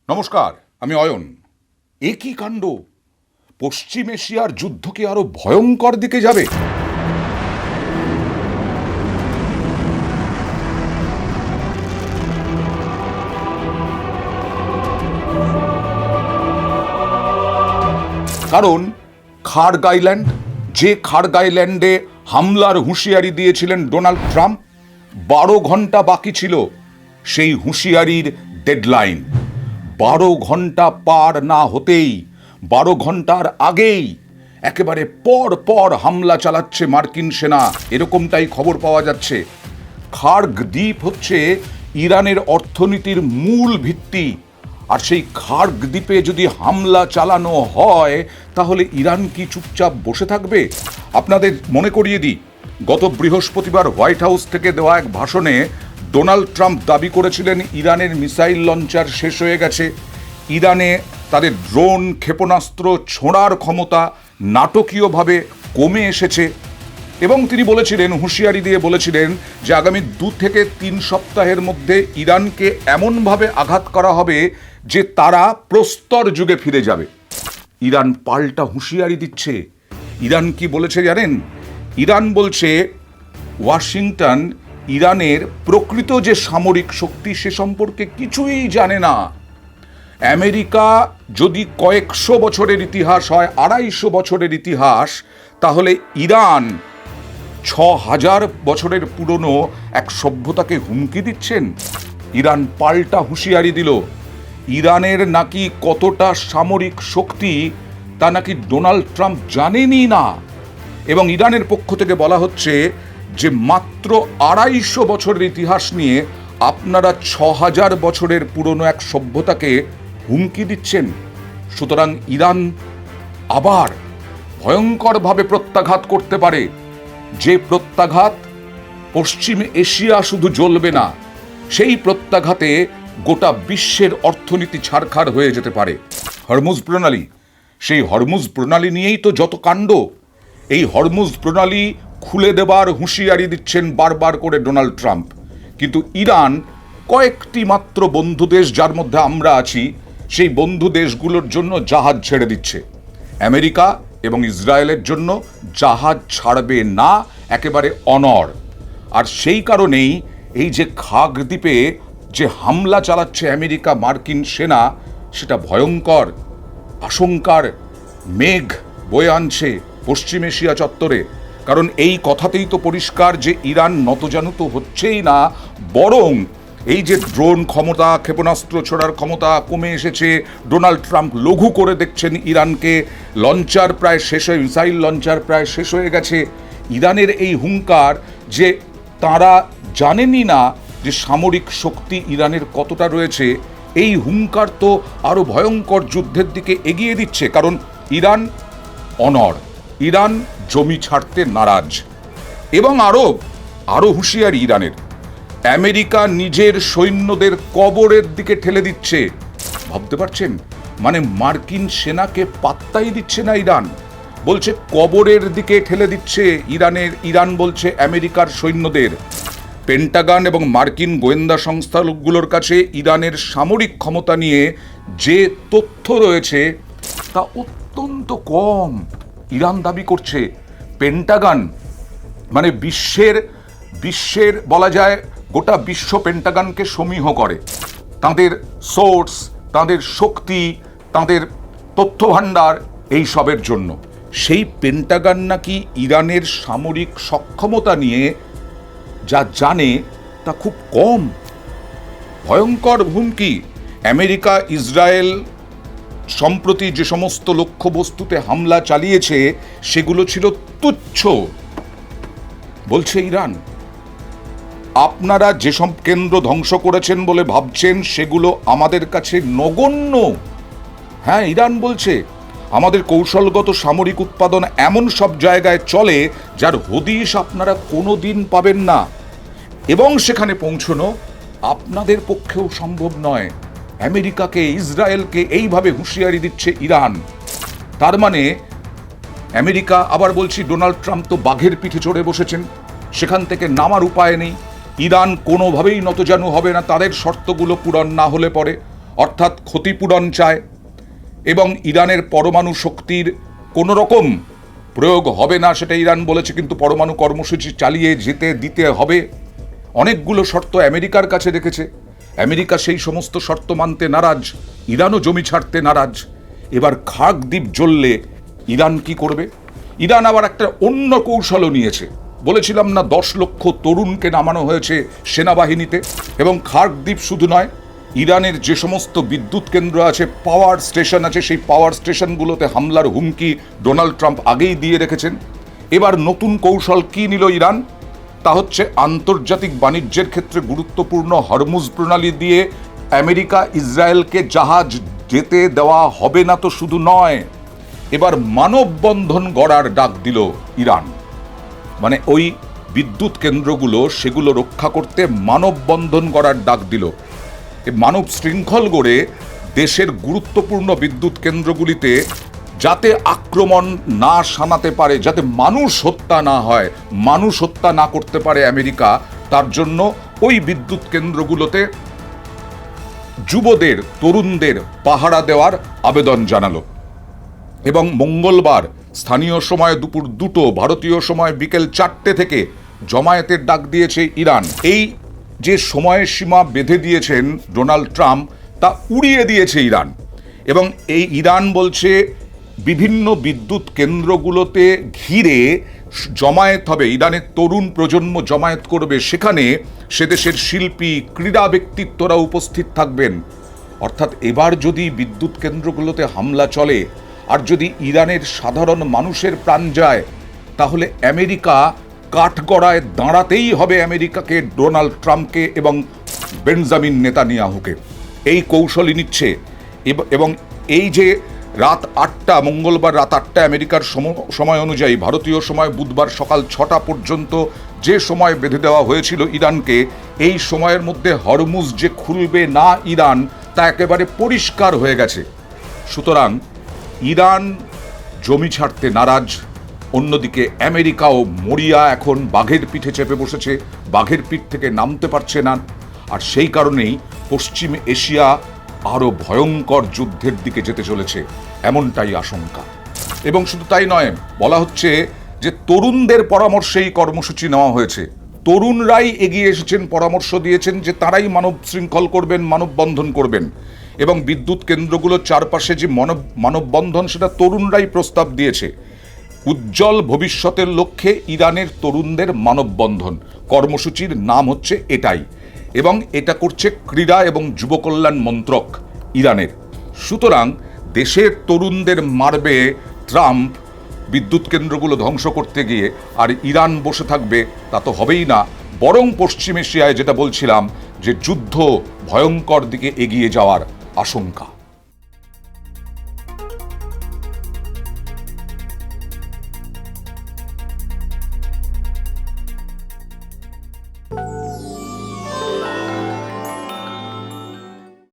নমস্কার, আমি অয়ন। একই কাণ্ড, পশ্চিম এশিয়ার যুদ্ধ কি আরো ভয়ঙ্কর দিকে যাবে? কারণ খার্গ আইল্যান্ড, যে খার্গ আইল্যান্ডে হামলার হুঁশিয়ারি দিয়েছিলেন ডোনাল্ড ট্রাম্প, 12 ঘন্টা বাকি ছিল সেই হুঁশিয়ারির ডেডলাইন। 12 ঘন্টা পার না হতেই, 12 ঘন্টার আগেই একেবারে পর পর হামলা চালাচ্ছে মার্কিন সেনা, এরকমটাই খবর পাওয়া যাচ্ছে। খার্গ দ্বীপ হচ্ছে ইরানের অর্থনীতির মূল ভিত্তি, আর সেই খার্গ দ্বীপে যদি হামলা চালানো হয় তাহলে ইরান কি চুপচাপ বসে থাকবে? আপনাদের মনে করিয়ে দিই, গত বৃহস্পতিবার হোয়াইট হাউস থেকে দেওয়া এক ভাষণে ডোনাল্ড ট্রাম্প দাবি করেছিলেন ইরানের মিসাইল লঞ্চার শেষ হয়ে গেছে, ইরানে তাদের ড্রোন ক্ষেপণাস্ত্র ছোঁড়ার ক্ষমতা নাটকীয়ভাবে কমে এসেছে, এবং তিনি বলেছিলেন, হুঁশিয়ারি দিয়ে বলেছিলেন যে আগামী 2 থেকে 3 সপ্তাহের মধ্যে ইরানকে এমনভাবে আঘাত করা হবে যে তারা প্রস্তর যুগে ফিরে যাবে। ইরান পাল্টা হুঁশিয়ারি দিচ্ছে। ইরান কি বলেছে জানেন? ইরান বলছে ওয়াশিংটন ইরানের প্রকৃত যে সামরিক শক্তি সে সম্পর্কে কিছুই জানে না। আমেরিকা যদি কয়েকশো বছরের ইতিহাস হয়, 250 বছরের ইতিহাস, তাহলে ইরান 6000 বছরের পুরনো এক সভ্যতাকে হুমকি দিচ্ছেন। ইরান পাল্টা হুঁশিয়ারি দিল, ইরানের নাকি কতটা সামরিক শক্তি তা নাকি ডোনাল্ড ট্রাম্প জানেনই না, এবং ইরানের পক্ষ থেকে বলা হচ্ছে যে মাত্র 250 বছরের ইতিহাস নিয়ে আপনারা 6000 বছরের পুরনো এক সভ্যতাকে হুমকি দিচ্ছেন। সুতরাং ইরান আবার ভয়ঙ্করভাবে প্রত্যাঘাত করতে পারে, যে প্রত্যাঘাত পশ্চিম এশিয়া শুধু জ্বলবে না, সেই প্রত্যাঘাতে গোটা বিশ্বের অর্থনীতি ছারখার হয়ে যেতে পারে। হরমুজ প্রণালী, সেই হরমুজ প্রণালী নিয়েই তো যত কাণ্ড। এই হরমুজ প্রণালী খুলে দেবার হুঁশিয়ারি দিচ্ছেন বারবার করে ডোনাল্ড ট্রাম্প, কিন্তু ইরান কয়েকটি মাত্র বন্ধু দেশ, যার মধ্যে আমরা আছি, সেই বন্ধু দেশগুলোর জন্য জাহাজ ছেড়ে দিচ্ছে। আমেরিকা এবং ইসরায়েলের জন্য জাহাজ ছাড়বে না, একেবারে অনড়। আর সেই কারণেই এই যে খাগ দ্বীপে যে হামলা চালাচ্ছে আমেরিকা মার্কিন সেনা, সেটা ভয়ঙ্কর আশঙ্কার মেঘ বয়ে আনছে পশ্চিম এশিয়া চত্বরে। কারণ এই কথাতেই তো পরিষ্কার যে ইরান নতজানুত হচ্ছেই না, বরং এই যে ড্রোন ক্ষমতা, ক্ষেপণাস্ত্র ছোড়ার ক্ষমতা কমে এসেছে, ডোনাল্ড ট্রাম্প লঘু করে দেখছেন ইরানকে, লঞ্চার প্রায় শেষ হয়ে, মিসাইল লঞ্চার প্রায় শেষ হয়ে গেছে। ইরানের এই হুঙ্কার যে তারা জানেনই না যে সামরিক শক্তি ইরানের কতটা রয়েছে, এই হুঙ্কার তো আরও ভয়ঙ্কর যুদ্ধের দিকে এগিয়ে দিচ্ছে। কারণ ইরান অনড়, ইরান জমি ছাড়তে নারাজ, এবং আরও হুঁশিয়ারি ইরানের, আমেরিকা নিজের সৈন্যদের কবরের দিকে ঠেলে দিচ্ছে। ভাবতে পারছেন? মানে মার্কিন সেনাকে পাত্তাই দিচ্ছে না ইরান, বলছে কবরের দিকে ঠেলে দিচ্ছে ইরান বলছে আমেরিকার সৈন্যদের। পেন্টাগন এবং মার্কিন গোয়েন্দা সংস্থাগুলোর কাছে ইরানের সামরিক ক্ষমতা নিয়ে যে তথ্য রয়েছে তা অত্যন্ত কম। ইরান দাবি করছে, পেন্টাগন মানে বিশ্বের বলা যায় গোটা বিশ্ব পেন্টাগনকে সমীহ করে, তাদের সোর্স, তাদের শক্তি, তাদের তথ্য ভাণ্ডার, এই সবের জন্য। সেই পেন্টাগন নাকি ইরানের সামরিক সক্ষমতা নিয়ে যা জানে তা খুব কম। ভয়ঙ্কর হুমকি। আমেরিকা ইসরায়েল সম্প্রতি যে সমস্ত লক্ষ্যবস্তুতে হামলা চালিয়েছে সেগুলো ছিল তুচ্ছ, বলছে ইরান। আপনারা যেসব কেন্দ্র ধ্বংস করেছেন বলে ভাবছেন সেগুলো আমাদের কাছে নগণ্য। হ্যাঁ, ইরান বলছে আমাদের কৌশলগত সামরিক উৎপাদন এমন সব জায়গায় চলে যার হদিশ আপনারা কোনো দিন পাবেন না, এবং সেখানে পৌঁছনো আপনাদের পক্ষেও সম্ভব নয়। আমেরিকাকে, ইসরায়েলকে এইভাবে হুঁশিয়ারি দিচ্ছে ইরান। তার মানে আমেরিকা, আবার বলছি, ডোনাল্ড ট্রাম্প তো বাঘের পিঠে চড়ে বসেছেন, সেখান থেকে নামার উপায় নেই। ইরান কোনোভাবেই নতজানু হবে না তাদের শর্তগুলো পূরণ না হলে পরে, অর্থাৎ ক্ষতিপূরণ চায় এবং ইরানের পরমাণু শক্তির কোনো রকম প্রয়োগ হবে না সেটা ইরান বলেছে, কিন্তু পরমাণু কর্মসূচি চালিয়ে যেতে দিতে হবে। অনেকগুলো শর্ত আমেরিকার কাছে রেখেছে, আমেরিকা সেই সমস্ত শর্ত মানতে নারাজ, ইরানও জমি ছাড়তে নারাজ। এবার খার্গ দ্বীপ জ্বললে ইরান কি করবে? ইরান আবার একটা অন্য কৌশলও নিয়েছে। বলেছিলাম না 10 লক্ষ তরুণকে নামানো হয়েছে সেনাবাহিনীতে। এবং খার্গ দ্বীপ শুধু নয়, ইরানের যে সমস্ত বিদ্যুৎ কেন্দ্র আছে, পাওয়ার স্টেশন আছে, সেই পাওয়ার স্টেশনগুলোতে হামলার হুমকি ডোনাল্ড ট্রাম্প আগেই দিয়ে রেখেছেন। এবার নতুন কৌশল কি নিল ইরান? তা হচ্ছে আন্তর্জাতিক বাণিজ্যের ক্ষেত্রে গুরুত্বপূর্ণ হরমুজ প্রণালী দিয়ে আমেরিকা ইসরায়েলকে জাহাজ যেতে দেওয়া হবে না। তো শুধু নয়, এবার মানববন্ধন গড়ার ডাক দিল ইরান। মানে ওই বিদ্যুৎ কেন্দ্রগুলো সেগুলো রক্ষা করতে মানববন্ধন গড়ার ডাক দিল। মানব শৃঙ্খল গড়ে দেশের গুরুত্বপূর্ণ বিদ্যুৎ কেন্দ্রগুলিতে যাতে আক্রমণ না শানাতে পারে, যাতে মানুষ হত্যা না হয়, মানুষ হত্যা না করতে পারে আমেরিকা, তার জন্য ওই বিদ্যুৎ কেন্দ্রগুলোতে যুবদের, তরুণদের পাহারা দেওয়ার আবেদন জানালো। এবং মঙ্গলবার স্থানীয় সময় দুপুর 2টো, ভারতীয় সময় বিকেল 4টে থেকে জমায়েতের ডাক দিয়েছে ইরান। এই যে সময়ের সীমা বেঁধে দিয়েছেন ডোনাল্ড ট্রাম্প, তা উড়িয়ে দিয়েছে ইরান। এবং এই ইরান বলছে বিভিন্ন বিদ্যুৎ কেন্দ্রগুলোতে ঘিরে জমায়েত হবে, ইরানের তরুণ প্রজন্ম জমায়েত করবে, সেখানে সে দেশের শিল্পী, ক্রীড়া ব্যক্তিত্বরা উপস্থিত থাকবেন। অর্থাৎ এবার যদি বিদ্যুৎ কেন্দ্রগুলোতে হামলা চলে আর যদি ইরানের সাধারণ মানুষের প্রাণ যায়, তাহলে আমেরিকা কাঠগড়ায় দাঁড়াতেই হবে আমেরিকাকে, ডোনাল্ড ট্রাম্পকে এবং বেঞ্জামিন নেতানিয়াহুকে। এই কৌশলই নিচ্ছে। এবং এই যে রাত 8টা, মঙ্গলবার রাত 8টা আমেরিকার সময় অনুযায়ী, ভারতীয় সময় বুধবার সকাল 6টা পর্যন্ত যে সময় বেঁধে দেওয়া হয়েছিল ইরানকে, এই সময়ের মধ্যে হরমুজ যে খুলবে না ইরান, তা একেবারে পরিষ্কার হয়ে গেছে। সুতরাং ইরান জমি ছাড়তে নারাজ। অন্যদিকে আমেরিকাও মরিয়া, এখন বাঘের পিঠে চেপে বসেছে, বাঘের পিঠ থেকে নামতে পারছে না। আর সেই কারণেই পশ্চিম এশিয়া আরও ভয়ঙ্কর যুদ্ধের দিকে যেতে চলেছে, এমনটাই আশঙ্কা। এবং শুধু তাই নয়, বলা হচ্ছে যে তরুণদের পরামর্শে এই কর্মসূচি নেওয়া হয়েছে। তরুণরাই এগিয়ে এসেছেন, পরামর্শ দিয়েছেন যে তারাই মানব শৃঙ্খল করবেন, মানববন্ধন করবেন। এবং বিদ্যুৎ কেন্দ্রগুলোর চারপাশে যে মানববন্ধন, সেটা তরুণরাই প্রস্তাব দিয়েছে। উজ্জ্বল ভবিষ্যতের লক্ষ্যে ইরানের তরুণদের মানববন্ধন কর্মসূচির নাম হচ্ছে এটাই। এবং এটা করছে ক্রীড়া এবং যুব কল্যাণ মন্ত্রক ইরানের। সুতরাং দেশের তরুণদের মারবে ট্রাম্প বিদ্যুৎ কেন্দ্রগুলো ধ্বংস করতে গিয়ে, আর ইরান বসে থাকবে, তা তো হবেই না। বরং পশ্চিম এশিয়ায় যেটা বলছিলাম, যে যুদ্ধ ভয়ঙ্কর দিকে এগিয়ে যাওয়ার আশঙ্কা।